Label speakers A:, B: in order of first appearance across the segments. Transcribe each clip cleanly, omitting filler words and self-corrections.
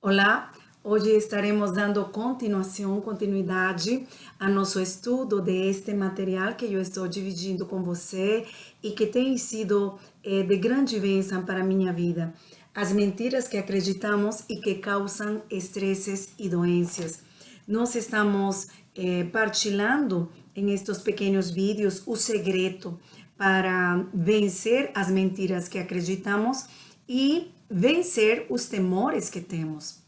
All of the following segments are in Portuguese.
A: Olá, hoje estaremos dando continuidade a nosso estudo deste material que eu estou dividindo com você e que tem sido de grande bênção para a minha vida. As mentiras que acreditamos e que causam estresses e doenças. Nós estamos partilhando em estes pequenos vídeos o segredo para vencer as mentiras que acreditamos e vencer os temores que temos.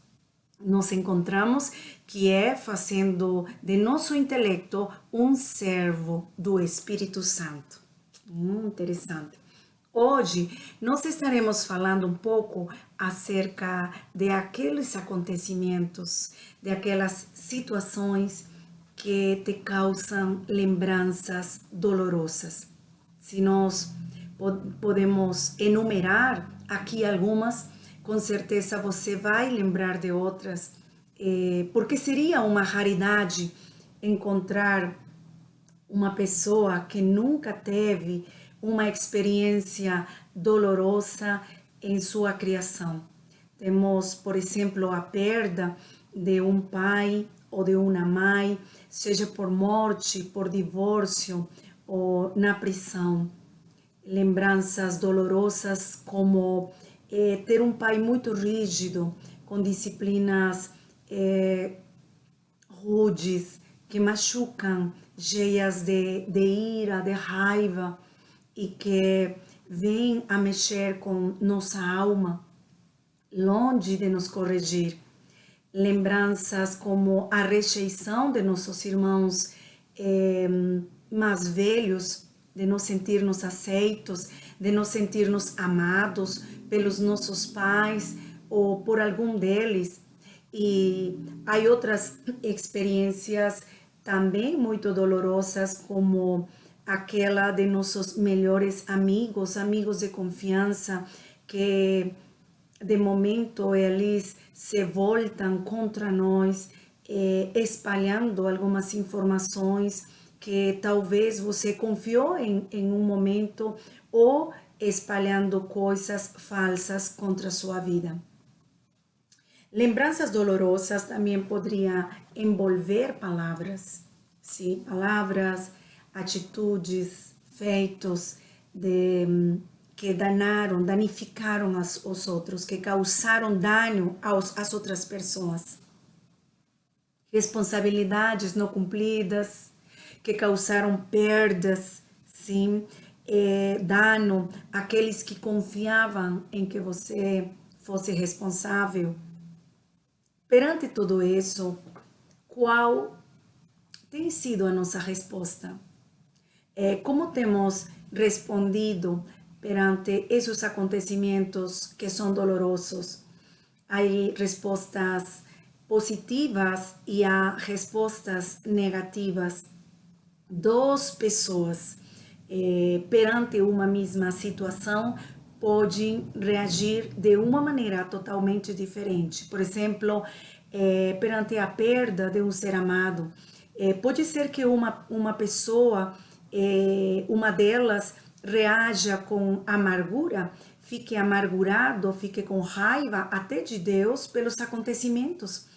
A: Nos encontramos que é fazendo de nosso intelecto um servo do Espírito Santo. Interessante. Hoje nós estaremos falando um pouco acerca de aqueles acontecimentos, de aquelas situações que te causam lembranças dolorosas. Se nós podemos enumerar aqui algumas, com certeza você vai lembrar de outras, porque seria uma raridade encontrar uma pessoa que nunca teve uma experiência dolorosa em sua criação. Temos, por exemplo, a perda de um pai ou de uma mãe, seja por morte, por divórcio ou na prisão. Lembranças dolorosas como ter um pai muito rígido, com disciplinas rudes, que machucam, cheias de ira, de raiva, e que vêm a mexer com nossa alma, longe de nos corrigir. Lembranças como a rejeição de nossos irmãos mais velhos, de não sentirmos aceitos, de não sentirmos amados pelos nossos pais ou por algum deles. E há outras experiências também muito dolorosas, como aquela de nossos melhores amigos, amigos de confiança, que de momento eles se voltam contra nós, espalhando algumas informações que talvez você confiou em um momento, ou espalhando coisas falsas contra a sua vida. Lembranças dolorosas também poderiam envolver palavras, sim, palavras, atitudes, feitos que danificaram os outros, que causaram dano às outras pessoas. Responsabilidades não cumpridas, que causaram perdas, sim, dano àqueles que confiavam em que você fosse responsável. Perante tudo isso, qual tem sido a nossa resposta? Como temos respondido perante esses acontecimentos que são dolorosos? Há respostas positivas e há respostas negativas. Duas pessoas perante uma mesma situação podem reagir de uma maneira totalmente diferente. Por exemplo, perante a perda de um ser amado, pode ser que uma pessoa, uma delas, reaja com amargura, fique amargurado, fique com raiva até de Deus pelos acontecimentos.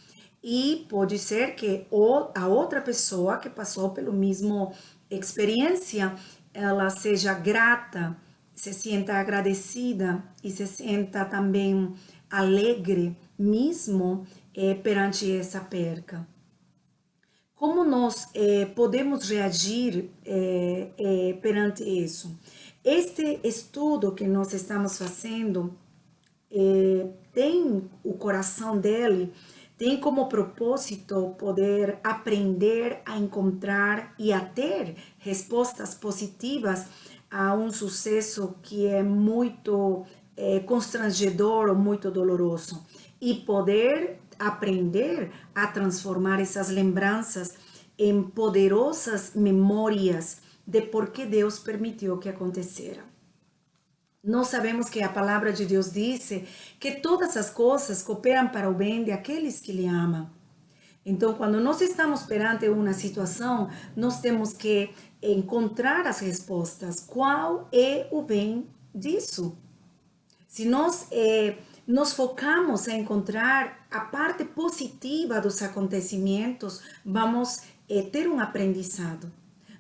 A: E pode ser que a outra pessoa que passou pelo mesmo experiência, ela seja grata, se sinta agradecida e se sinta também alegre, mesmo perante essa perca. Como nós podemos reagir perante isso? Este estudo que nós estamos fazendo tem o coração dele, tem como propósito poder aprender a encontrar e a ter respostas positivas a um sucesso que é muito constrangedor ou muito doloroso, e poder aprender a transformar essas lembranças em poderosas memórias de por que Deus permitiu que acontecera. Nós sabemos que a palavra de Deus diz que todas as coisas cooperam para o bem de aqueles que lhe amam. Então, quando nós estamos perante uma situação, nós temos que encontrar as respostas. Qual é o bem disso? Se nós nos focamos em encontrar a parte positiva dos acontecimentos, vamos ter um aprendizado.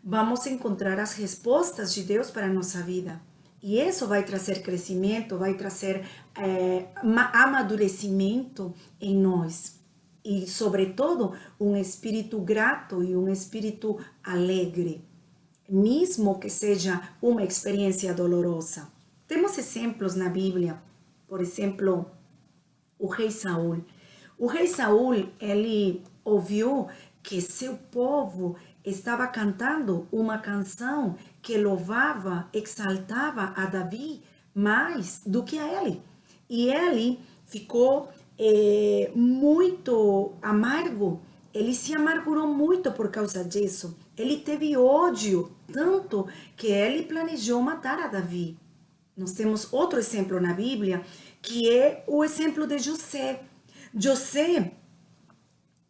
A: Vamos encontrar as respostas de Deus para a nossa vida. E isso vai trazer crescimento, vai trazer amadurecimento em nós. E, sobretudo, um espírito grato e um espírito alegre, mesmo que seja uma experiência dolorosa. Temos exemplos na Bíblia, por exemplo, o rei Saul. O rei Saul, ele ouviu que seu povo estava cantando uma canção que louvava, exaltava a Davi mais do que a ele. E ele ficou muito amargo. Ele se amargurou muito por causa disso. Ele teve ódio, tanto que ele planejou matar a Davi. Nós temos outro exemplo na Bíblia, que é o exemplo de José. José,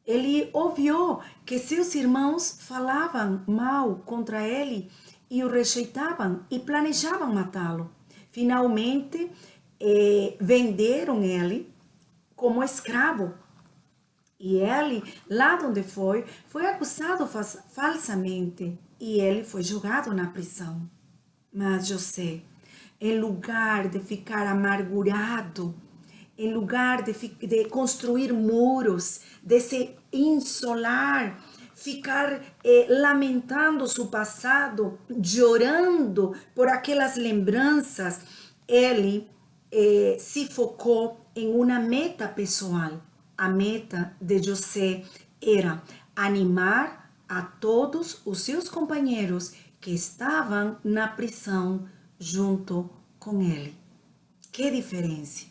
A: ele ouviu que seus irmãos falavam mal contra ele e o rejeitavam e planejavam matá-lo. Finalmente, venderam ele como escravo. E ele, lá onde foi acusado falsamente e ele foi julgado na prisão. Mas José, em lugar de ficar amargurado, em lugar de construir muros, de se insolar, ficar lamentando seu passado, chorando por aquelas lembranças, ele se focou em uma meta pessoal. A meta de José era animar a todos os seus companheiros que estavam na prisão junto com ele. Que diferença!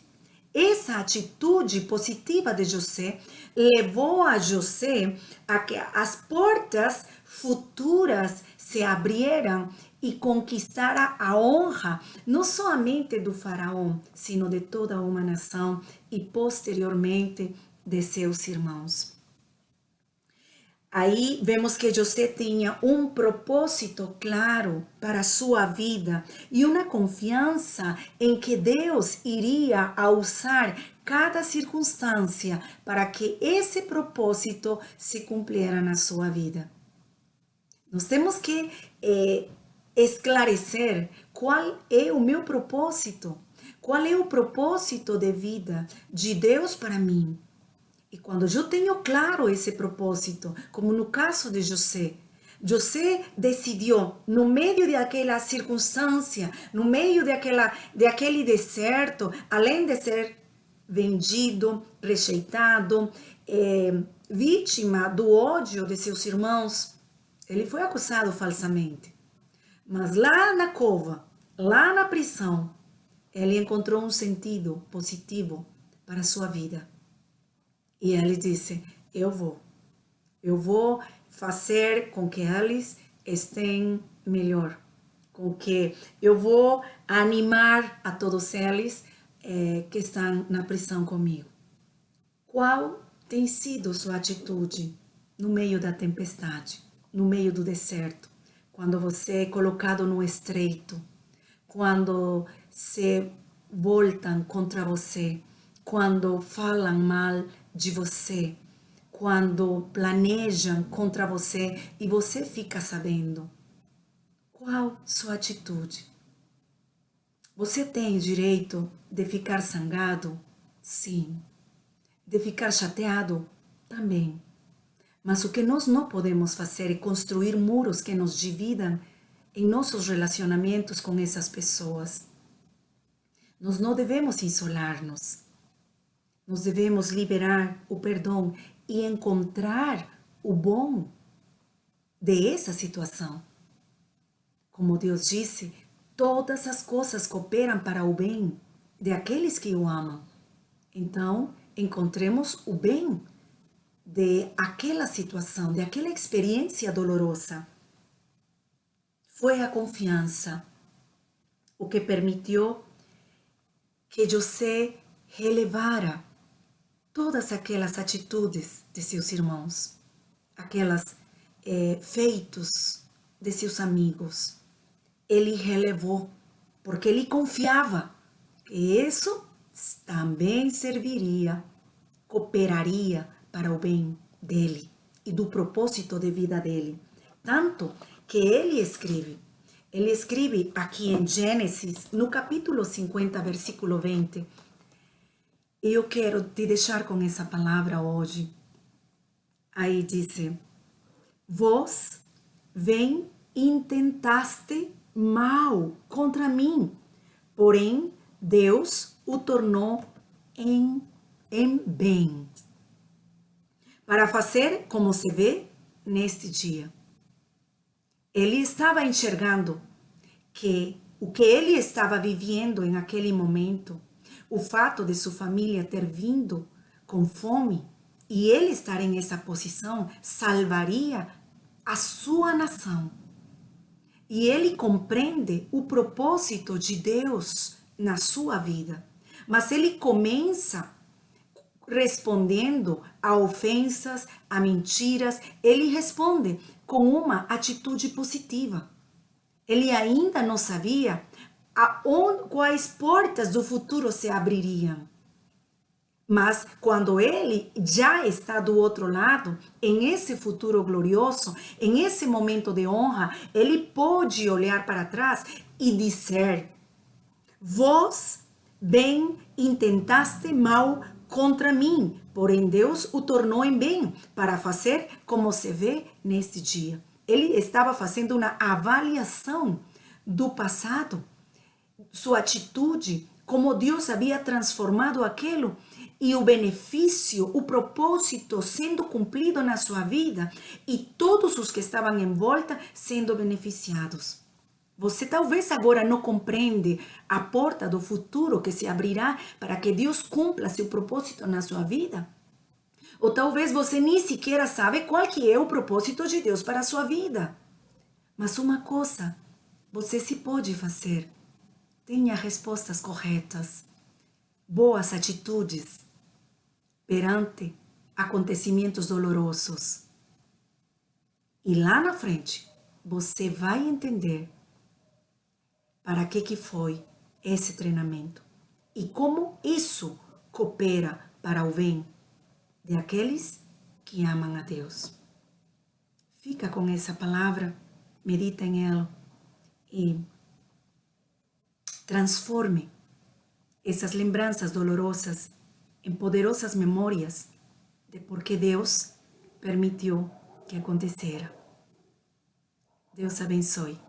A: Essa atitude positiva de José levou a José a que as portas futuras se abrieram e conquistara a honra não somente do faraó, sino de toda uma nação e posteriormente de seus irmãos. Aí vemos que José tinha um propósito claro para a sua vida e uma confiança em que Deus iria usar cada circunstância para que esse propósito se cumpriera na sua vida. Nós temos que esclarecer qual é o meu propósito, qual é o propósito de vida de Deus para mim. E quando eu tenho claro esse propósito, como no caso de José, José decidiu, no meio daquela circunstância, no meio daquele deserto, além de ser vendido, rejeitado, vítima do ódio de seus irmãos, ele foi acusado falsamente. Mas lá na cova, lá na prisão, ele encontrou um sentido positivo para a sua vida. E ele disse, eu vou fazer com que eles estejam melhor, com que eu vou animar a todos eles que estão na prisão comigo. Qual tem sido sua atitude no meio da tempestade, no meio do deserto, quando você é colocado no estreito, quando se voltam contra você, quando falam mal de você, quando planejam contra você e você fica sabendo? Qual sua atitude? Você tem direito de ficar zangado? Sim. De ficar chateado? Também. Mas o que nós não podemos fazer é construir muros que nos dividam em nossos relacionamentos com essas pessoas. Nós não devemos isolar-nos. Nós devemos liberar o perdão e encontrar o bom dessa situação. Como Deus disse, todas as coisas cooperam para o bem daqueles que o amam. Então, encontremos o bem de aquela situação, de aquela experiência dolorosa. Foi a confiança o que permitiu que José relevara todas aquelas atitudes de seus irmãos, aquelas feitos de seus amigos. Ele relevou, porque ele confiava que isso também serviria, cooperaria para o bem dele e do propósito de vida dele. Tanto que ele escreve aqui em Gênesis, no capítulo 50, versículo 20. E eu quero te deixar com essa palavra hoje. Aí diz: vós vem intentaste mal contra mim, porém Deus o tornou em bem, para fazer como se vê neste dia. Ele estava enxergando que o que ele estava vivendo em aquele momento, o fato de sua família ter vindo com fome e ele estar em essa posição, salvaria a sua nação. E ele compreende o propósito de Deus na sua vida. Mas ele começa respondendo a ofensas, a mentiras. Ele responde com uma atitude positiva. Ele ainda não sabia quais portas do futuro se abririam. Mas quando ele já está do outro lado, em esse futuro glorioso, em esse momento de honra, ele pode olhar para trás e dizer: vós bem intentaste mal contra mim, porém Deus o tornou em bem, para fazer como se vê neste dia. Ele estava fazendo uma avaliação do passado, sua atitude, como Deus havia transformado aquilo e o benefício, o propósito sendo cumprido na sua vida e todos os que estavam em volta sendo beneficiados. Você talvez agora não compreende a porta do futuro que se abrirá para que Deus cumpra seu propósito na sua vida. Ou talvez você nem sequer sabe qual que é o propósito de Deus para a sua vida. Mas uma coisa você se pode fazer. Tenha respostas corretas, boas atitudes perante acontecimentos dolorosos. E lá na frente, você vai entender para que foi esse treinamento e como isso coopera para o bem de aqueles que amam a Deus. Fica com essa palavra, medita em ela e transforme essas lembranças dolorosas em poderosas memórias de por que Deus permitiu que acontecera. Deus abençoe.